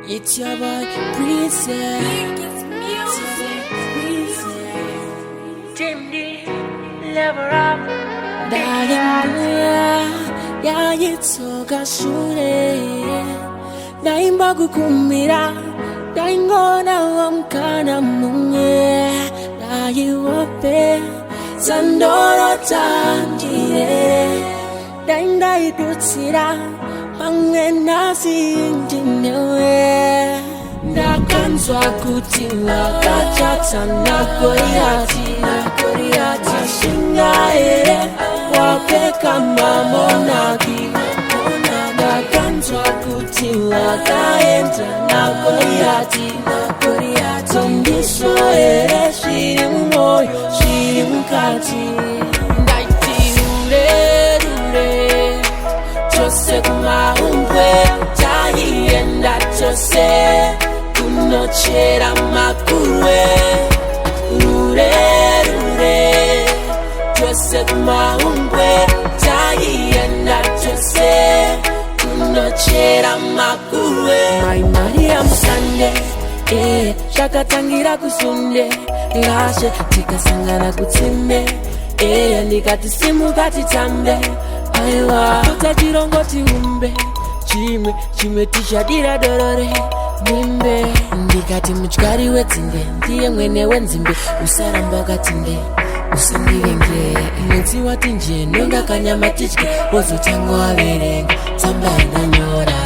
It's your boy, Princess. Jim D, level up. 나의 야이토가 슈레 나의 마구kumira 나의 거나 엄카나 뭉에 나의 와페 산도로 단지에 나의 두치라 황해 나싱진내외 나간좌 구티와 가자찬 나고리아지 마싱가에 와페가 마모나기 나간좌 구티와 가엔자 나고리아지 전기소에 시름모여 시름까지 나이티 우레루레 저세 마음괴 자이엔 다저세 군노체라 마쿠레 루레루레 저세 마음괴 자이엔 다저세 군노체라 마쿠레 마이 마리암 산데 shakatangira kusunde ngashe tikasangana kutsime ndikati simukati tambe aiwa utachirongoti umbe chimwe tichadira dorore nimbe ndikati mutyari wedzimbe ndiye mwene wenzimbe usaramba katinde usindivenge inotsi wati nje nongakanyama titye wozotanga waverenga tsamba yandanyora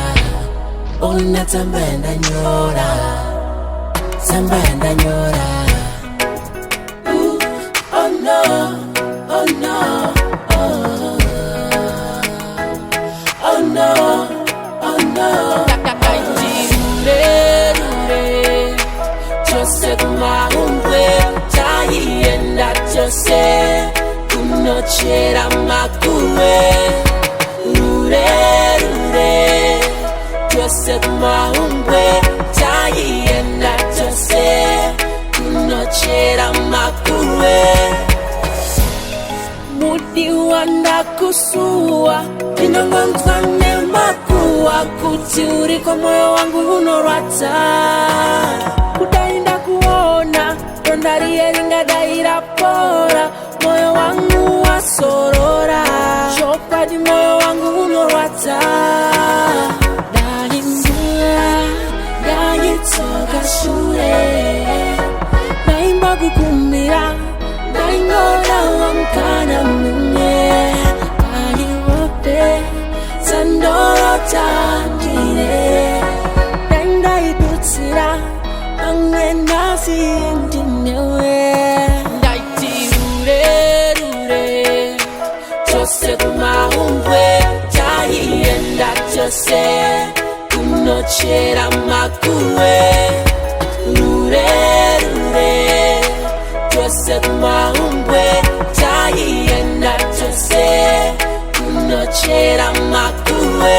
ona tsamba yandanyora Samba yandanyora oh no, oh no, oh, oh no, oh no Rure, Jose kumaungwe Chaienda Jose Kunochera makue Rure, Jose kumaungwe Chaienda kunochera makue mudi wanda kusua inongonzane makua kuti uriko moyo wangu unorwadza kudainda kuona rondariye ringadaira pora moyo wangu wasorora chokwadi moyo wangu unorwadza Yaitoga shure Naimbagukumira Naingora wamkana munye Naiwope Sandoro tanjire Naindaidutsira Angwe nasi indinewe Naiti rure Jose kumaumbwe Jaienda Jose Kunochera makue Rure Jose kumaumbwe Chaienda Jose Kunochera makue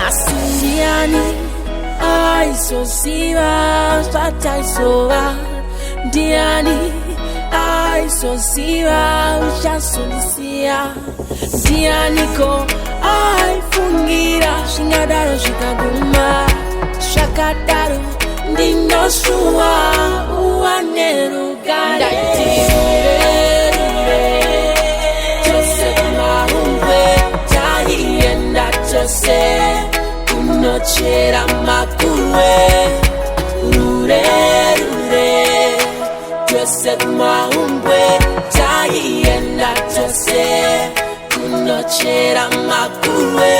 Asindiani Aisosiva Spataisoa Diani Aisosiva Ushasonisia Dianiko Aifungira Shingadaro shikaguma Shakadaro Ndinoshuwa Uwaneru gare Jose kumaumbwe Chaienda Jose Kunochera makue Rure Jose kumaumbwe Chaienda Jose Kunochera makue